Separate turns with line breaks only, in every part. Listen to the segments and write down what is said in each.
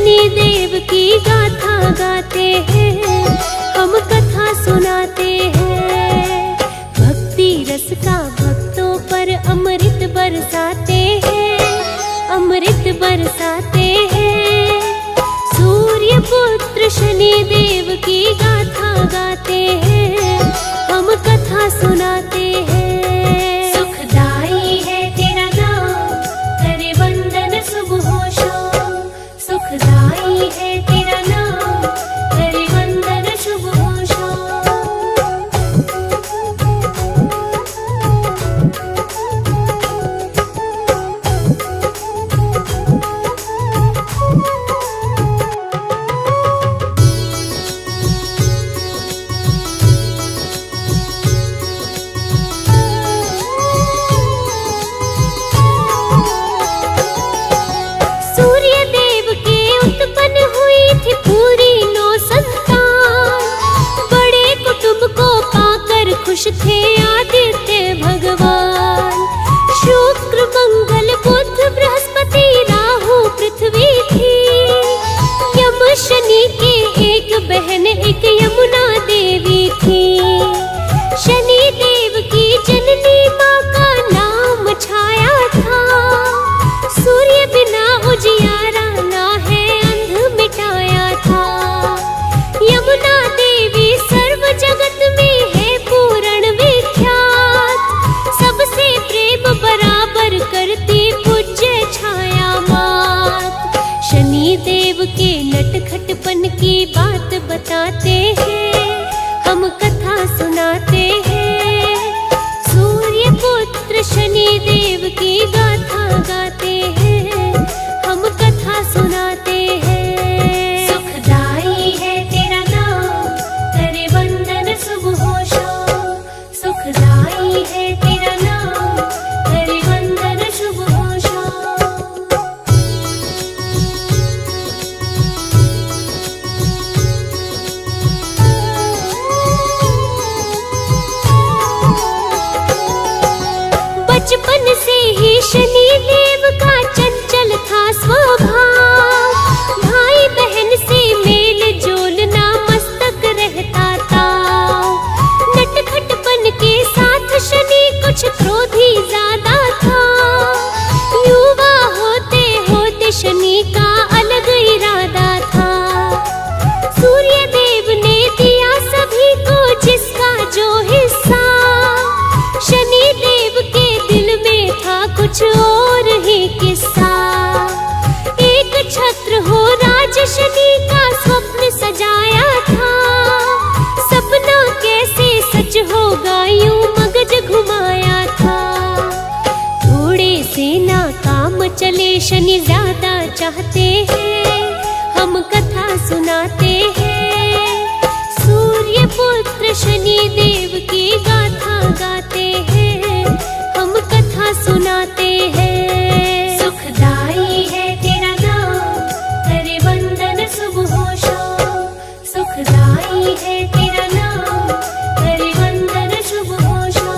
शनिदेव की गाथा गाते हैं, हम कथा सुनाते हैं। भक्ति रस का भक्तों पर अमृत बरसाते हैं, अमृत बरसाते हैं। सूर्य पुत्र शनिदेव की गाथा गाते हैं, हम कथा सुनाते हैं। सुखदाई है तेरा नाम, करे वंदन सुबह शाम। सुखदाई है तेरा नाम, करे वंदन सुबह शाम। खुश थे आदित्य भगवान, शुक्र मंगल बुध बृहस्पति राहु पृथ्वी थी। यम शनि की एक बहन एक यमुना देवी थी। शनि देव की जननी माँ का नाम छाया था। सूर्य बिना उजियारा ना है, अंध मिटाया था। यमुना देवी सर्व जगत में है पूर्ण विख्यात, सबसे प्रेम बराबर करती पूज्य छाया मात। शनि देव के नटखटपन की बात बताते हैं, हम कथा सुनाते हैं। सूर्य पुत्र शनि देव की गाथा गाते हैं, हम कथा सुनाते हैं। सुखदाई है तेरा नाम, करे वंदन सुबह शाम। सुखदाई है तेरा नाम, करे वंदन सुबह शाम। बचपन से ही शनि देव का चंचल था स्वभाव। भाई बहन से मेल जोलना मस्तक रहता था। नटखटपन के साथ शनि कुछ क्रोधी ज्यादा था। युवा होते होते शनि का अलग इरादा था। सूर्य देव ने दिया सभी को जिसका जो हिस्सा। शनि देव के दिल में था कुछ और ही किस्सा। एक छत्र हो राज शनि का स्वप्न सजाया था। सपना कैसे सच होगा यूं मगज घुमाया था। थोड़े से ना काम चले शनि ज्यादा चाहते हैं, हम कथा सुनाते हैं। सूर्य पुत्र शनि देव की गाथा गाते हैं, हम कथा सुनाते हैं। सुखदाई है तेरा नाम, करे वंदन सुबह शाम। सुखदाई है तेरा नाम, करे वंदन सुबह शाम।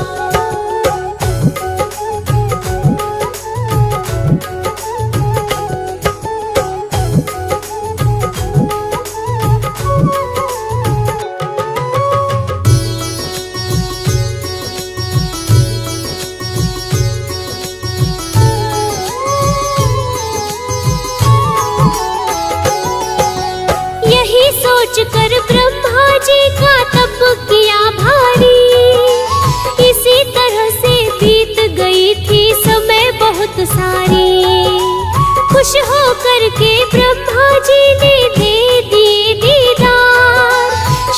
यही सोच कर ब्रह्मा जी का तप किया भारी। इसी तरह से बीत गई थी समय बहुत सारी। खुश होकर के ब्रह्मा जी ने दे दिए दीदार।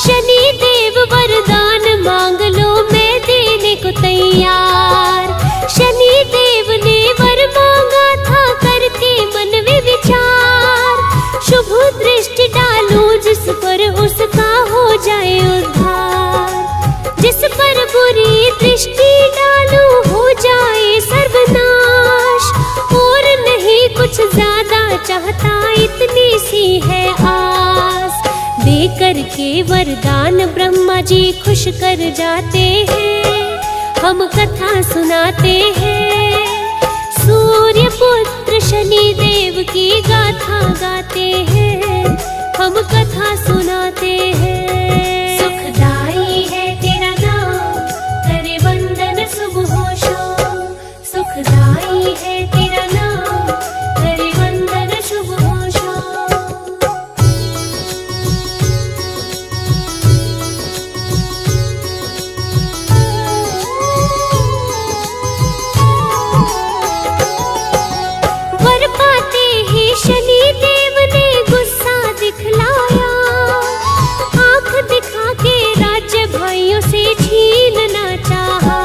शनि देव वरदान मांग लो, मैं देने को तैयार। शनि देव ने वर मांगा था, करके मन में विचार। शुभ दृष्टि डालूं जिस पर उसका हो जाए उद्धार। जिस पर बुरी दृष्टि डालूं हो जाए सर्वनाश। और नहीं कुछ ज्यादा चाहता, इतनी सी है आस। देकर के वरदान ब्रह्मा जी खुश कर जाते हैं, हम कथा सुनाते हैं। सूर्य पुत्र शनि देव की गाथा गाते हैं, हम कथा सुनाते हैं। सुखदाई है तेरा नाम, करे वंदन सुबह शाम। सुखदाई है तेरा नाम, करे वंदन सुबह शाम। वर पाते ही शनि देव ने गुस्सा दिखलाया, आंख दिखा के राज्य भाइयों से छीनना चाहा।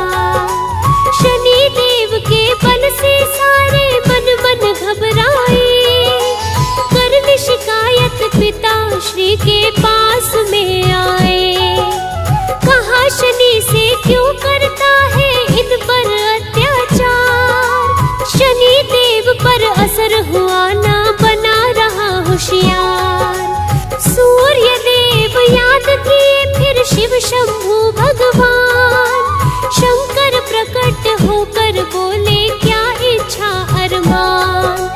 शनि देव के बल से सारे मन मन घबराए, करने शिकायत पिता श्री के पास में आए। कहा शनि से क्यों करता है इन पर अत्याचार, शनि देव पर असर हुआ ना बना रहा होशियार। सूर्य देव याद किए फिर शिव शंभु भगवान, शंकर प्रकट होकर बोले क्या इच्छा अरमान।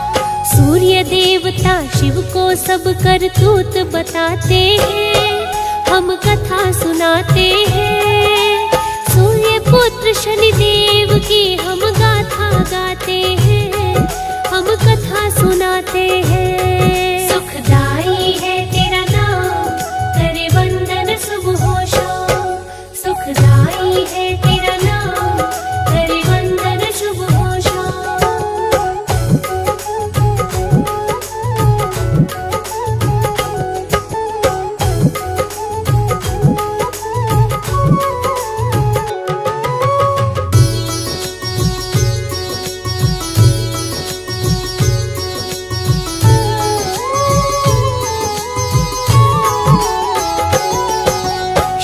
सूर्य देवता शिव को सब करतूत बताते हैं, हम कथा सुनाते हैं। सूर्य पुत्र शनि देव की हम गाथा गाते हैं, हम कथा सुनाते हैं। सुखदाई है तेरा नाम, करे वंदन सुबह शाम। सुखदाई है तेरा नाम, करे वंदन सुबह शाम।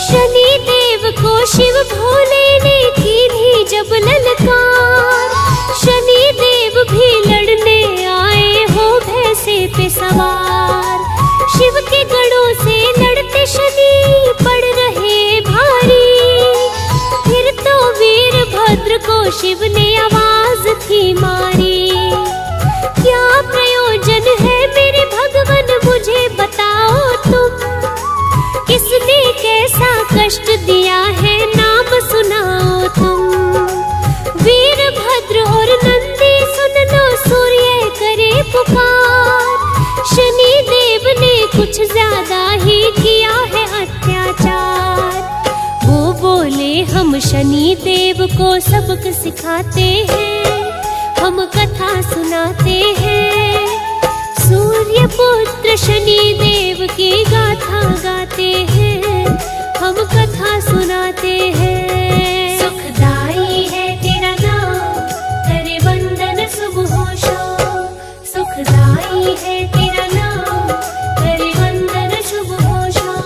शनि देव को शिव भोले ने की भी जब ललकार, शनि देव भी लड़ने आए हो भैंसे पे सवार। शिव के गढ़ों से लड़ते शनि पड़ रहे भारी, फिर तो वीरभद्र को शिव ने आवाज थी मारी। क्या प्रयोजन है मेरे भगवन मुझे बताओ तुम, किसने कैसा कष्ट दिया है नाम सुनाओ तुम। वीरभद्र और नंदी सुन लो सूर्य करे पुकार, शनि देव ने कुछ ज्यादा ही किया है अत्याचार। वो बोले हम शनि देव को सबक सिखाते हैं, हम कथा सुनाते हैं। सूर्य पुत्र शनि देव की गाथा गाते हैं, हम कथा सुनाते हैं। सुखदाई है तेरा नाम, करे वंदन सुबह शाम। सुखदाई है तेरा नाम, करे वंदन सुबह शाम।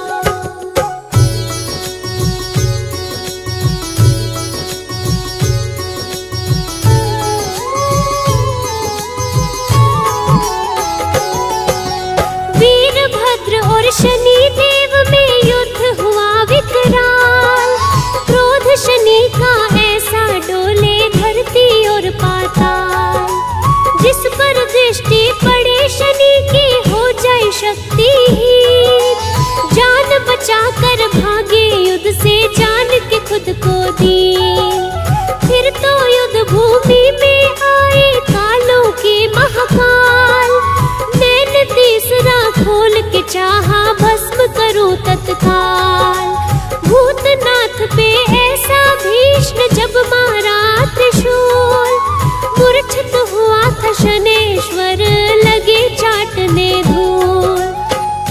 वीरभद्र और शनि देव में युद्ध हुआ विकराल, क्रोध शनि का ऐसा डोले धरती और पाताल। जिस पर दृष्टि पड़े शनि की हो जाए शक्तिहीन, जान बचाकर भागे युद्ध से जान के खुद को दी। फिर तो युद्ध भूमि में आए कालों के महाकाल, नैन तीसरा खोल के चाहा भस्म करूं तत्काल। भूतनाथ पे ऐसा भीष्म जब मारा त्रिशूल, मूर्छित हुआ था शनेश्वर लगे चाटने धूल।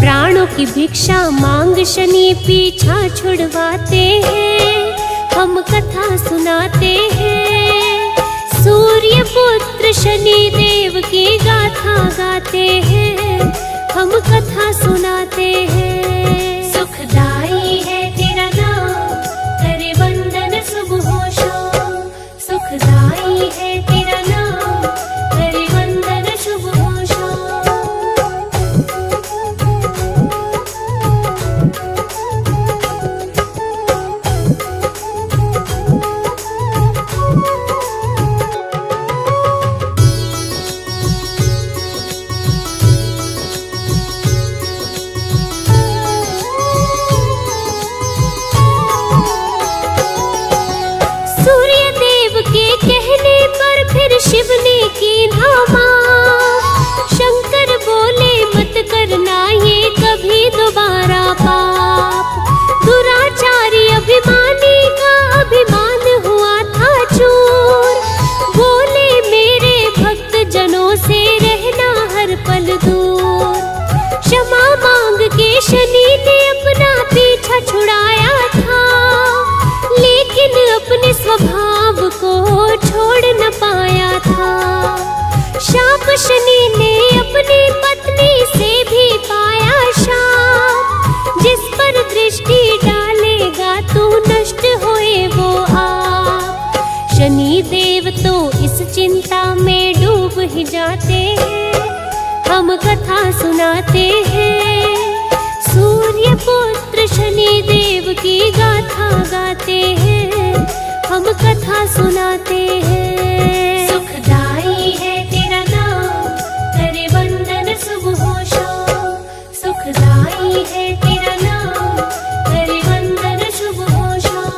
प्राणों की भिक्षा मांग शनि पीछा छुड़वाते हैं, हम कथा सुनाते हैं। सूर्य पुत्र शनि देव की गाथा गाते हैं, हम कथा सुनाते हैं। सुखदाई है तेरा नाम, करे वंदन सुबह शाम। सुखदाई है तेरा नाम, करे वंदन सुबह शाम। चिंता में डूब ही जाते हैं, हम कथा सुनाते हैं। सूर्य पुत्र शनि देव की गाथा गाते हैं, हम कथा सुनाते हैं। सुखदाई है तेरा नाम, करे वंदन सुबह शाम। सुखदाई है तेरा नाम, करे वंदन सुबह शाम।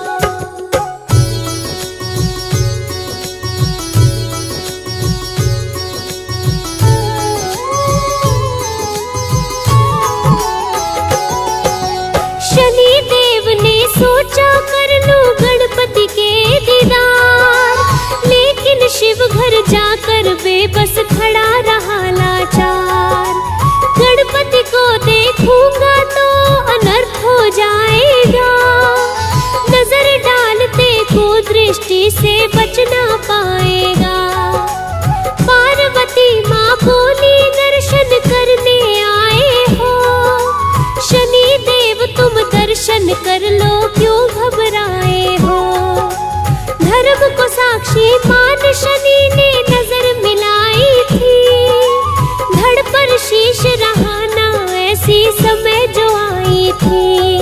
शनि देव ने सोचा कर लूं गणपति के दीदार, लेकिन शिव घर जाकर बेबस खड़ा रहा लाचार। गणपति को देखूंगा तो अनर्थ हो जाएगा, नजर डालते को दृष्टि से बच ना पाएगा। पार्वती माँ बोली दर्शन करने आए हो, शनि देव तुम दर्शन कर लो क्यों घबराए हो। धर्म को साक्षी मान शनि ने नजर मिलाई थी, धड़ पर शीश रहाना ऐसी समय जो आई थी।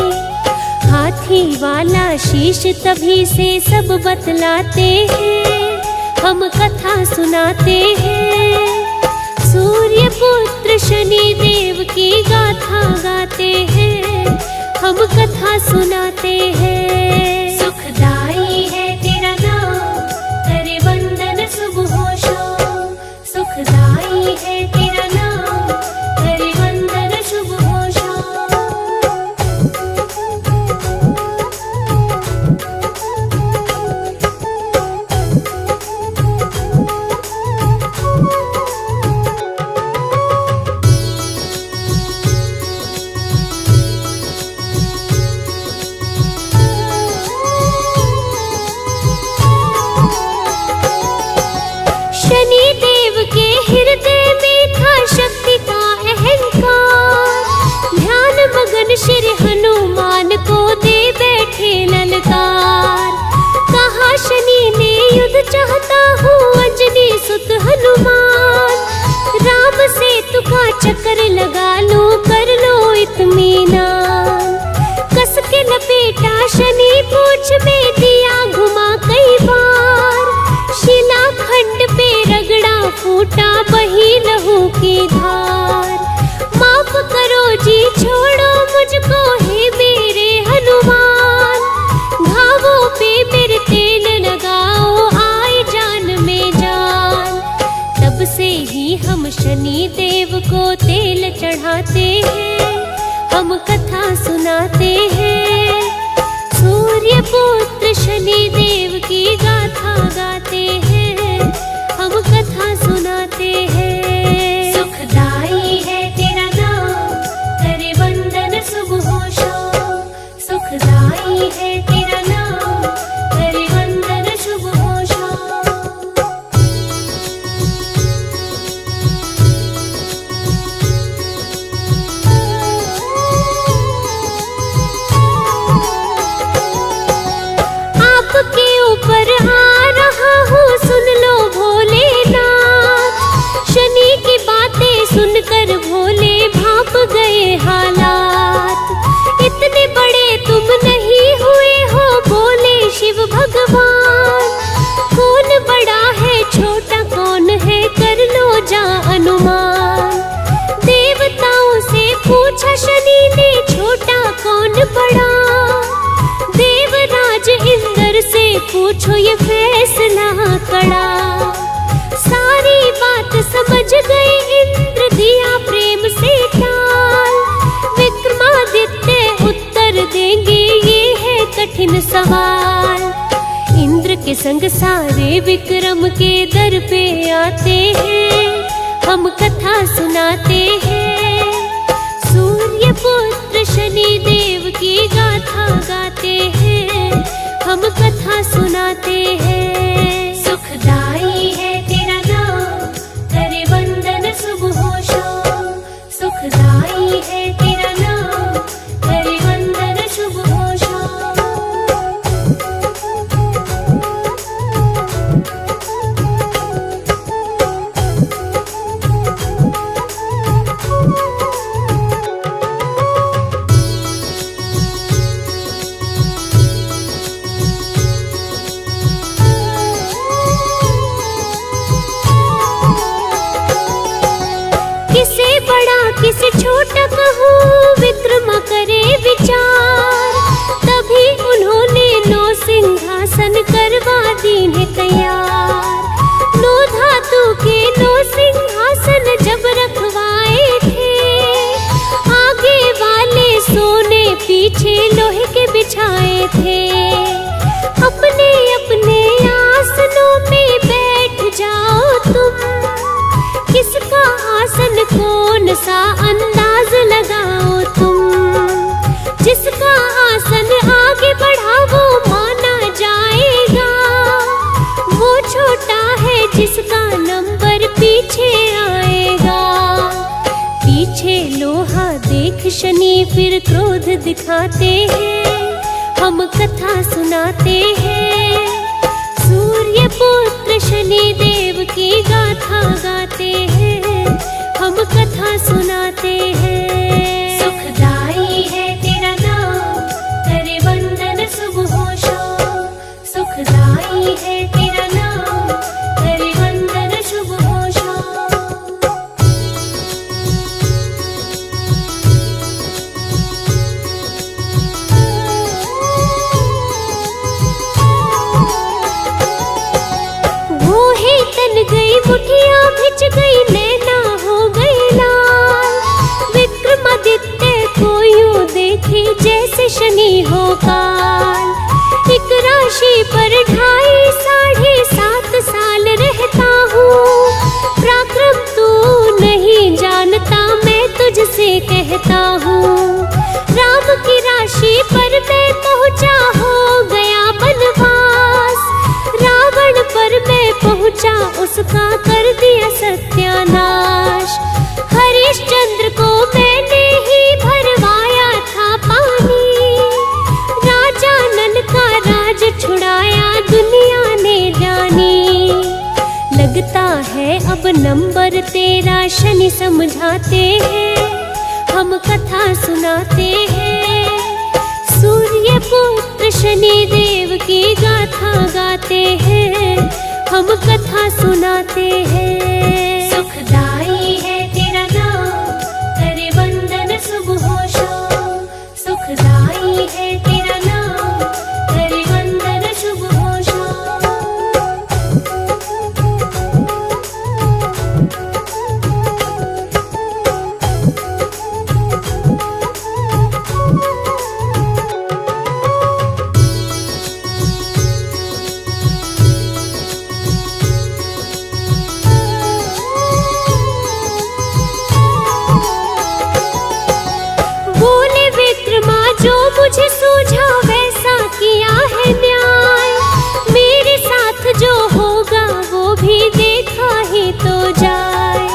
हाथी वाला शीश तभी से सब बतलाते हैं, हम कथा सुनाते हैं। सूर्य पुत्र शनि देव की गाथा गाते हैं, हम कथा सुनाते हैं। सुखदाई है तेरा नाम, करे वंदन सुबह शाम। सुखदाई है तेरा नाम, करे वंदन सुबह शाम। शनि देव के हृदय में था शक्ति का अहंकार, ध्यान मगन श्री हनुमान को दे बैठे ललकार। कहा शनि ने युद्ध चाहता हूँ अंजनी सुत हनुमान, राम सेतु का चक्कर लगा लो कर लो इत्मीनान। कस के लपेटा शनि पूंछ में दिया घुमा कई बार, शिलाखंड पे रगड़ा फूटा बही लहू की धार। माफ करो जी छोड़ो मुझको हे मेरे हनुमान, घावों पे मेरे तेल लगाओ आए जान में जान। तब से ही हम शनि देव को तेल चढ़ाते हैं, हम कथा सुनाते हैं। सूर्य पुत्र शनि देव की गाथा गाते हैं, हम कथा सुनाते हैं। सुखदाई है तेरा नाम, करे वंदन सुबह शाम। सुखदाई है तेरा नाम, करे वंदन सुबह शाम। आपके ऊपर आ रहा हूँ सुन लो भोलेनाथ, शनि की बातें सुनकर भोले भाप गए हालात। इतने बड़े तुम नहीं हुए हो बोले शिव भगवान, कौन बड़ा है छोटा कौन है कर लो जा अनुमान। देवताओं से पूछा शनि ने छोटा कौन बड़ा, देवराज इंद्र से पूछो ये फैसला कड़ा। सारी बात समझ गए इंद्र दिया प्रेम से टाल, विक्रमादित्य उत्तर देंगे ये है कठिन सवाल। इंद्र के संग सारे विक्रम के दर पे आते हैं, हम कथा सुनाते हैं। सूर्य पुत्र शनि देव की गाथा गाते हैं, हम कथा सुनाते हैं। सुखदाई है तेरा नाम, करे वंदन सुबह शाम। सुखदाई है तेरा नाम, करे वंदन सुबह शाम। दीन्हे तैयार। नो धातु के नो सिंहासन जब रखवाए थे, आगे वाले सोने पीछे लोहे के बिछाए थे। अपने अपने आसनों में बैठ जाओ तुम, किसका आसन कौन सा अंदाज लगाओ तुम। जिसका आसन आगे बढ़ा वो माना जाएगा, वो छोटा है जिसका नंबर पीछे आएगा। पीछे लोहा देख शनि फिर क्रोध दिखाते हैं, हम कथा सुनाते हैं। सूर्य पुत्र शनि देव की गाथा गाते हैं, हम कथा सुनाते हैं। सुखदाई है तेरा नाम, करे वंदन सुबह शाम। सुखदाई है तेरा नाम, करे वंदन सुबह शाम। तन गई मुठिया भिज गई, नैना हो गई लाल। विक्रमादित्य को यूं देखे जैसे शनि हो काल। एक राशि पर 2.5-7.5 साल रहता हूँ। पराक्रम तू नहीं जानता मैं तुझसे कहता हूँ। राम की राशि पर मैं पहुँचा, हो गया बनवास। रावण पर मैं पहुँचा, उसका कर दिया सत्यानाश। हरिश्चंद्र को मैंने ही भरवाया था पानी। राजा नल का राज छुड़ाया दुनिया ने जानी। लगता है अब नंबर तेरा शनि समझाते हैं, हम कथा सुनाते हैं। सूर्य पुत्र शनि देव की गाथा गाते हैं, हम कथा सुनाते हैं। सुखदाई है तेरा नाम, करे वंदन सुबह शाम। सुखदाई है तेरा नाम, करे वंदन सुबह शाम। मुझे सूझा वैसा किया है न्याय। मेरे साथ जो होगा वो भी देखा ही तो जाए।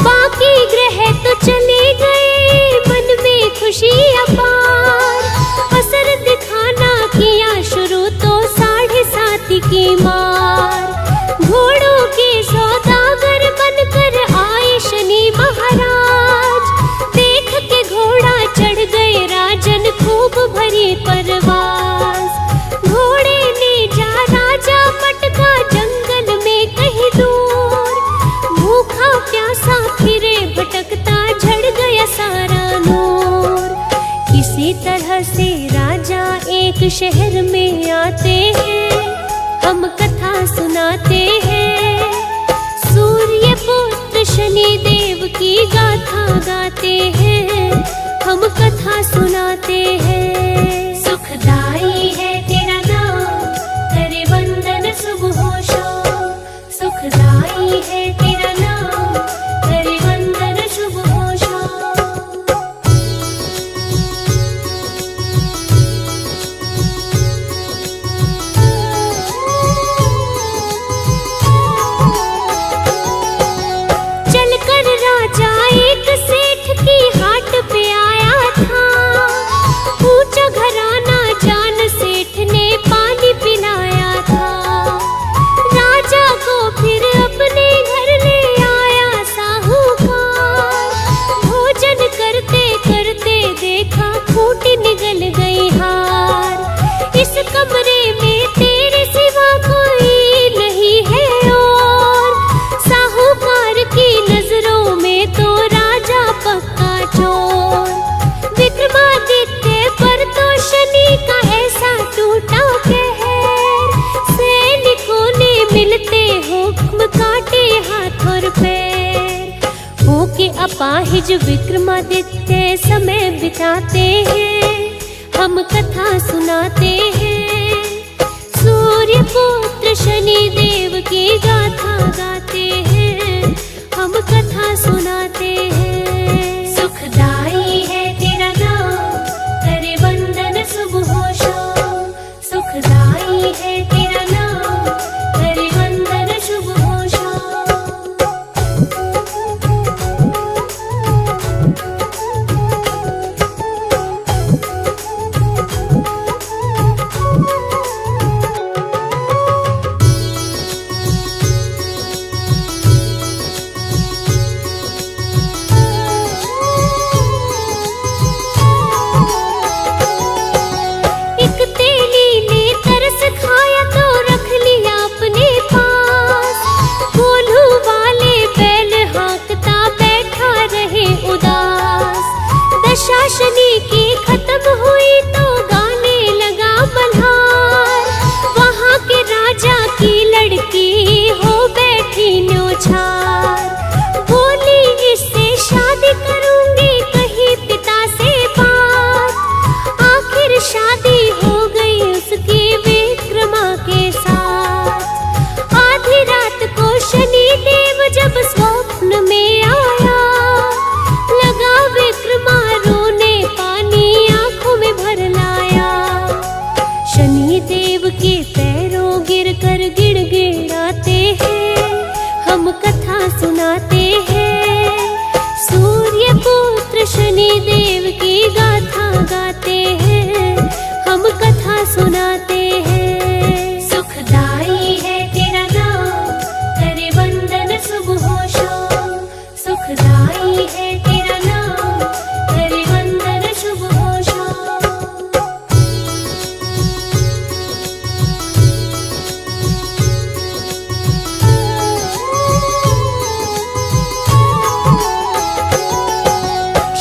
बाकी ग्रह तो चले गए, मन में खुशी अपार। असर दिखाना किया शुरू तो 7.5 की मार। घोड़ों के सौदागर बनकर आए शनि महाराज। देख के घोड़ा चढ़ गए राजन खूब भरी परवास। घोड़े ने जा राजा पटका जंगल में कहीं दूर। भूखा प्यासा फिरे भटकता झड़ गया सारा नूर। किसी तरह से राजा एक शहर में आते हैं, हम कथा सुनाते हैं। सूर्य पुत्र शनि देव की गाथा गाते हैं, हम कथा सुनाते हैं। सुखदाई है तेरा नाम, करे वंदन सुबह शाम। सुखदाई है तेरा नाम, करे वंदन सुबह शाम। चलकर राजा एक सेठ की हाट पे आया था। ऊंचा घराना जान सेठ ने पानी पिलाया था। राजा को फिर अपने घर हिज विक्रमादित्य समय बिताते हैं, हम कथा सुनाते हैं। सूर्य पुत्र शनि देव की गाथा गाते हैं, हम कथा सुनाते हैं। सुखदाई है तेरा नाम, करे वंदन सुबह हो शाम। सुखदाई है तेरा नाम, करे वंदन शुभ हो शाम। एक तेली ने तरस खाया तो रख लिया अपने पास। कोल्हू वाले बैल हाँकता बैठा रहे उदास। दशा शनि की खत्म हुई तो गाने लगा मल्हार। वहाँ के राजा की लड़की हो बैठी न्योछार। बोली इससे शादी करूंगी, कही पिता से बात। आखिर शादी हो गई उसकी विक्रमा के साथ। आधी रात को शनि देव जब स्वप्न में आया, लगा विक्रमा रोने, पानी आंखों में भर लाया। शनि देव के पैरों गिर कर गिड़गिड़ाते हैं, हम कथा सुनाते हैं। सूर्य पुत्र शनि देव की गाथा गाते हैं, हम कथा सुनाते हैं। सुखदाई है तेरा नाम, करे वंदन सुबह हो शाम। सुखदाई है तेरा नाम, करे वंदन शुभ हो शाम।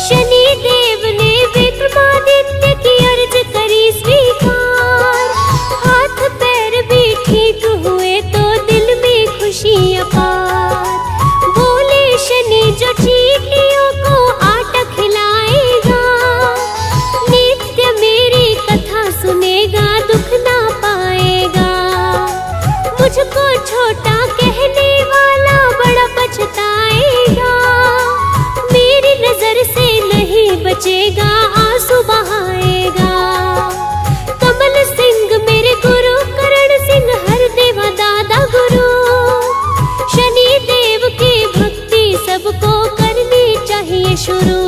शनि देव ने विक्रमादित्य की अर्ज करी स्वीकार। हाथ पैर भी ठीक हुए तो दिल में खुशी अपार। बोले शनि जो चींटियों को आटा खिलाएगा, नित्य मेरी कथा सुनेगा, दुख ना पाएगा। मुझको छोटा कहने वाला बड़ा पछताएगा। मेरी नजर से नहीं बचेगा, आंसू बहाएगा। कमल सिंह मेरे गुरु, करण सिंह हर देवा दादा गुरु। शनि देव की भक्ति सबको करनी चाहिए शुरू।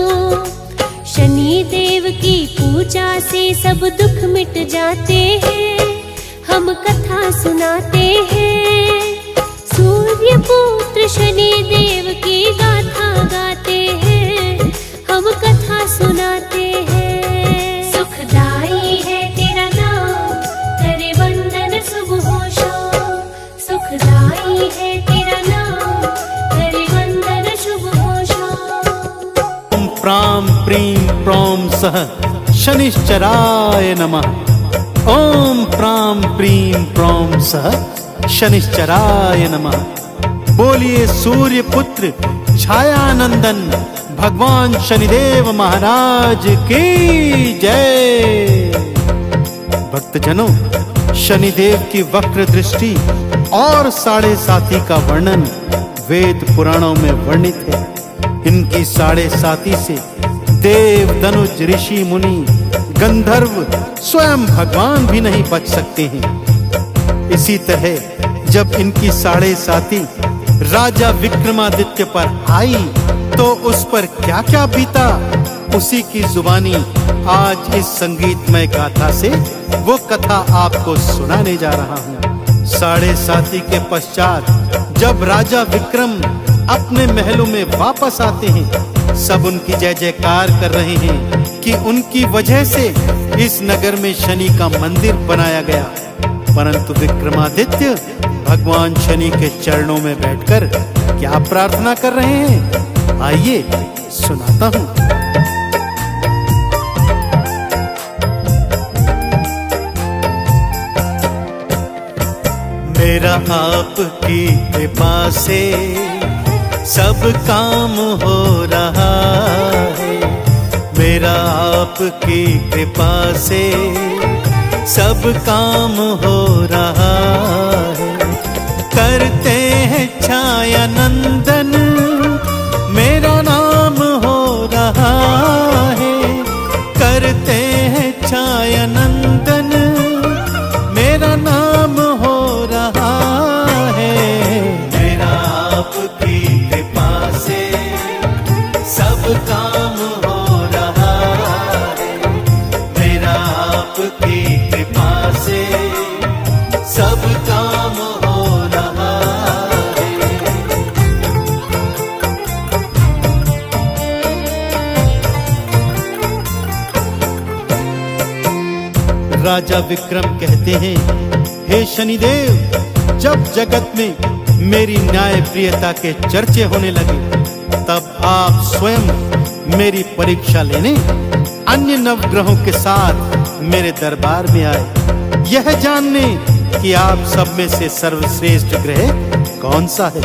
शनि देव की पूजा से सब दुख मिट जाते हैं, हम कथा सुनाते हैं। सूर्य पुत्र शनि देव की गाथा गाते हैं, हम कथा सुनाते हैं। सुखदाई है तेरा नाम, करे वंदन सुबह हो शाम। सुखदाई है तेरा नाम, करे वंदन शुभ हो शाम।
ओम प्रां प्रीं प्रौं सः शनिश्चराय नमः। ओम प्रां प्रीं प्रौं सः शनिश्चराय नमः। बोलिए सूर्य पुत्र छायानंदन भगवान शनिदेव महाराज की जय। भक्तजनों, शनिदेव की वक्र दृष्टि और 7.5 का वर्णन वेद पुराणों में वर्णित है। इनकी 7.5 से देव, दनुज, ऋषि, मुनि, गंधर्व, स्वयं भगवान भी नहीं बच सकते हैं। इसी तरह जब इनकी 7.5 राजा विक्रमादित्य पर आई तो उस पर क्या क्या बीता, उसी की जुबानी आज इस संगीतमय गाथा से वो कथा आपको सुनाने जा रहा हूँ। 7.5 के पश्चात जब राजा विक्रम अपने महलों में वापस आते हैं, सब उनकी जय जयकार कर रहे हैं कि उनकी वजह से इस नगर में शनि का मंदिर बनाया गया। परंतु विक्रमादित्य भगवान शनि के चरणों में बैठकर क्या प्रार्थना कर रहे हैं, आइए सुनाता हूँ। मेरा आपकी कृपा से सब काम हो रहा है मेरा आपकी कृपा से, सब काम हो रहा है। करते हैं छाया नंदन मेरा नाम हो रहा है, करते हैं छाया नंदन मेरा नाम हो रहा है। मेरा आपकी कृपा से सब काम हो रहा है, मेरा आपकी कृपा से सब काम हो रहा है। राजा विक्रम कहते हैं, हे शनिदेव, जब जगत में मेरी न्याय प्रियता के चर्चे होने लगे, तब आप स्वयं मेरी परीक्षा लेने अन्य नवग्रहों के साथ मेरे दरबार में आए, यह जानने कि आप सब में से सर्वश्रेष्ठ ग्रह कौन सा है।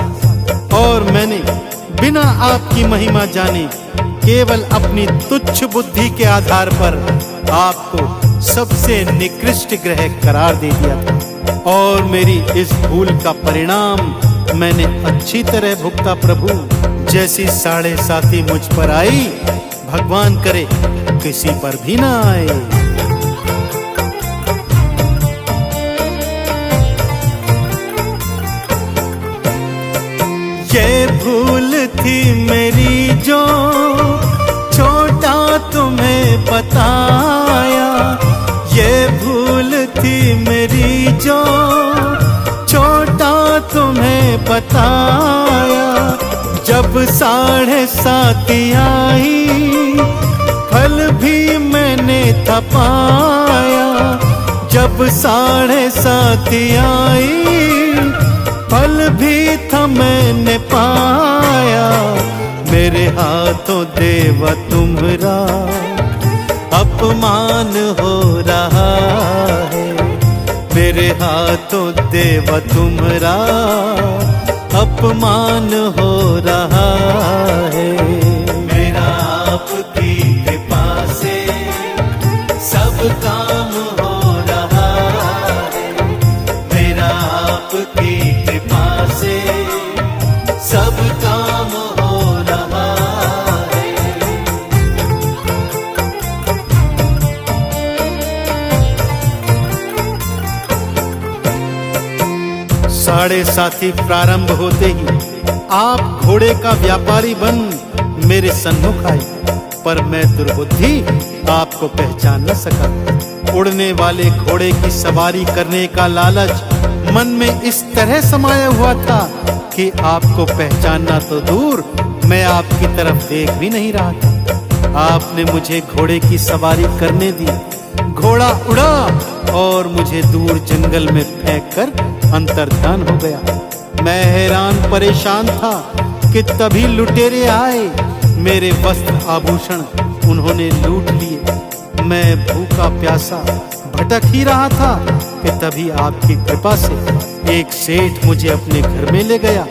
और मैंने बिना आपकी महिमा जाने केवल अपनी तुच्छ बुद्धि के आधार पर आपको सबसे निकृष्ट ग्रह करार दे दिया था। और मेरी इस भूल का परिणाम मैंने अच्छी तरह भुगता प्रभु। जैसी 7.5 मुझ पर आई, भगवान करे किसी पर भी ना आए। ये भूल थी मेरी जो छोटा तुम्हें बताया, ये भूल थी मेरी जो छोटा तुम्हें बताया। जब 7.5 आई, फल भी मैंने था पाया। जब 7.5 आई, फल भी था मैंने पाया। मेरे हाथों देवा तुम्हारा अपमान हो रहा है, मेरे हाथों देवा तुम्हारा अपमान हो रहा है। मेरा आपकी कृपा से सब काम हो रहा है, मेरा आपकी कृपा से सब काम हो रहा है। 7.5 प्रारंभ होते ही आप घोड़े का व्यापारी बन मेरे सन्मुख आए, पर मैं दुर्बुद्धि आपको पहचान न सका। उड़ने वाले घोड़े की सवारी करने का लालच मन में इस तरह समाया हुआ था कि आपको पहचानना तो दूर, मैं आपकी तरफ देख भी नहीं रहा था। आपने मुझे घोड़े की सवारी करने दी, घोड़ा उड़ा और मुझे दूर जंगल में फेंक कर अंतर्धान हो गया। मैं हैरान परेशान था कि तभी लुटेरे आए, मेरे वस्त्र आभूषण उन्होंने लूट लिए। मैं भूखा प्यासा भटक ही रहा था कि तभी आपकी कृपा से एक सेठ मुझे अपने घर में ले गया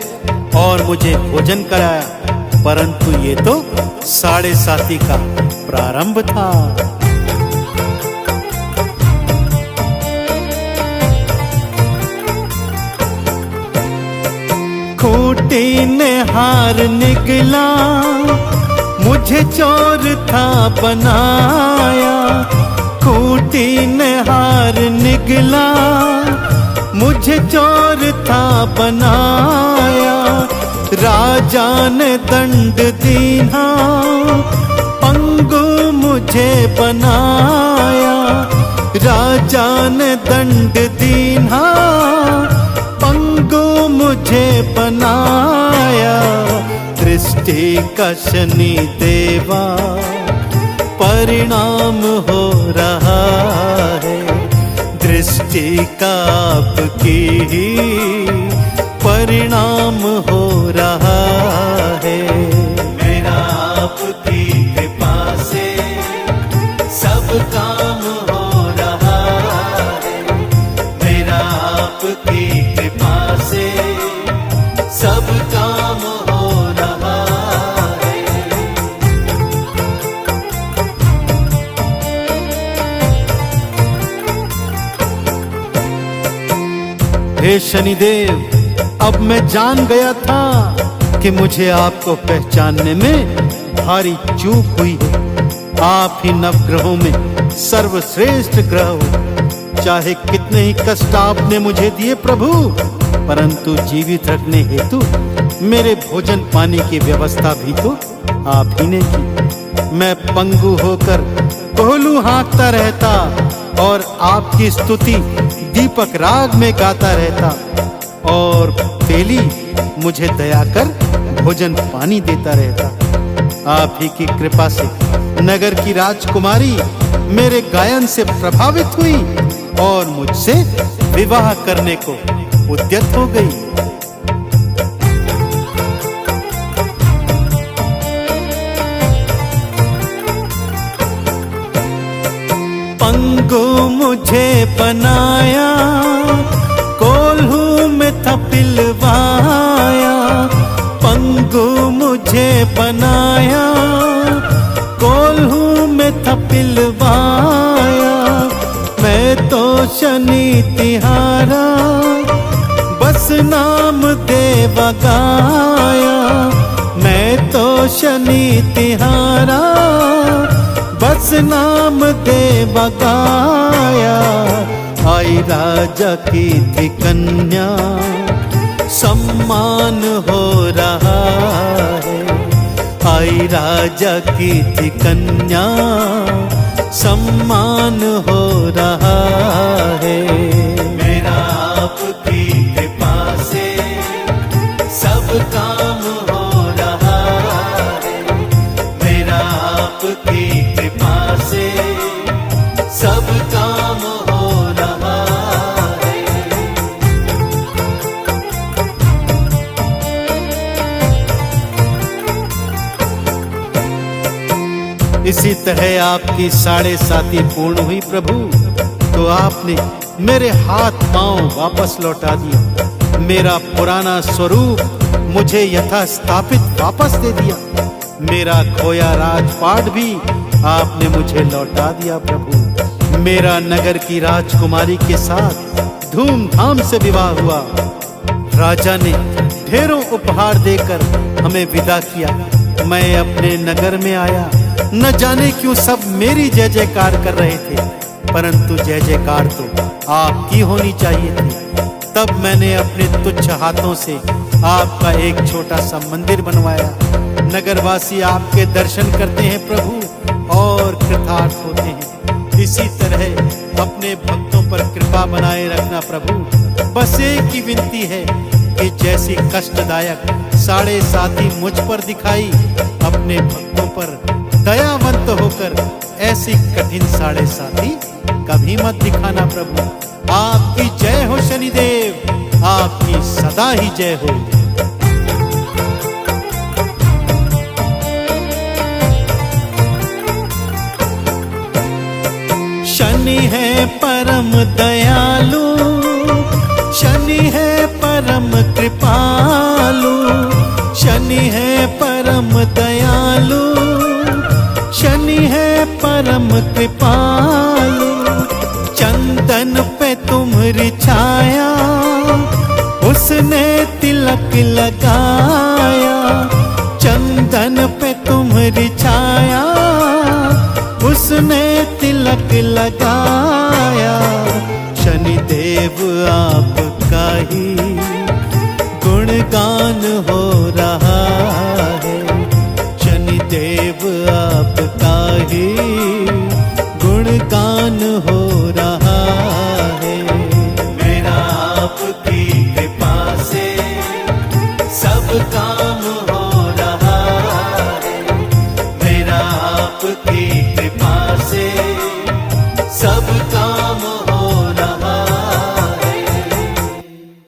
और मुझे भोजन कराया। परंतु ये तो 7.5 का प्रारंभ था। खूंटी ने हार निकला, मुझे चोर था बनाया। खूंटी ने हार निकला, मुझे चोर था बनाया। राजा ने दंड दीना, पंगु मुझे बनाया। राजा ने दंड दीना, पंगु मुझे बनाया। दृष्टि का शनि देवा परिणाम हो रहा है, दृष्टि का आपकी ही परिणाम हो रहा है। मेरा आपकी कृपा से सब काम हो रहा है, मेरा आपकी कृपा से सब काम हो रहा है। हे शनिदेव, अब मैं जान गया था कि मुझे आपको पहचानने में भारी चूक हुई है। आप ही नवग्रहों में सर्वश्रेष्ठ ग्रह हो। चाहे कितने ही कष्ट आपने मुझे दिए प्रभु, परंतु जीवित रखने हेतु मेरे भोजन पानी की व्यवस्था भी तो आप ही ने की। मैं पंगु होकर कोहलू हाँकता रहता और आपकी स्तुति दीपक राग में गाता रहता, और तेली मुझे दया कर भोजन पानी देता रहता। आप ही की कृपा से नगर की राजकुमारी मेरे गायन से प्रभावित हुई और मुझसे विवाह करने को उद्यत हो गई। पंगु मुझे बनाया, कोल्हू में था पिलवाया। पंगु मुझे बनाया, कोल्हू में था पिलवाया। मैं तो शनि तिहारा, बस नाम देवा गाया। मैं तो शनि तिहारा, बस नाम देवा गाया। आई राजा की थी कन्या, सम्मान हो रहा है। आई राजा की थी कन्या, सम्मान हो रहा है। मेरा आपकी कृपा से सब काम हो रहा है। मेरा आपकी कृपा से सब काम हो रहा है। इसी तरह आपकी 7.5 पूर्ण हुई प्रभु, तो आपने मेरे हाथ पांव वापस लौटा दिया। मेरा पुराना स्वरूप मुझे यथा स्थापित वापस दे दिया। मेरा खोया राजपाट भी आपने मुझे लौटा दिया प्रभु। मेरा नगर की राजकुमारी के साथ धूमधाम से विवाह हुआ। राजा ने ढेरों उपहार देकर हमें विदा किया। मैं अपने नगर में आया, न जाने क्यों सब मेरी जय जयकार कर रहे थे, परंतु जय जयकार तो आपकी होनी चाहिए थी। तब मैंने अपने तुच्छ हाथों से आपका एक छोटा सा मंदिर बनवाया। नगरवासी आपके दर्शन करते हैं प्रभु और कृतार्थ होते हैं। इसी तरह अपने भक्तों पर कृपा बनाए रखना प्रभु। बस एक ही विनती है कि जैसी कष्टदायक 7.5 मुझ पर दिखाई, अपने भक्तों पर दयावंत होकर ऐसी कठिन 7.5 कभी मत दिखाना प्रभु। आपकी जय हो शनिदेव, आपकी सदा ही जय हो। शनि है परम दयालु, शनि है परम कृपालु। शनि है परम दयालु, शनि है परम कृपालु। चंदन पे तुम्हारी छाया, उसने तिलक लगाया। चंदन पे तुम्हारी छाया, उसने तिलक लगाया। शनिदेव आपका ही गुणगान हो रहा है। शनिदेव आपका ही गुणगान हो रहा है। मेरा आपकी कृपा से सब काम हो रहा है। मेरा आपकी कृपा से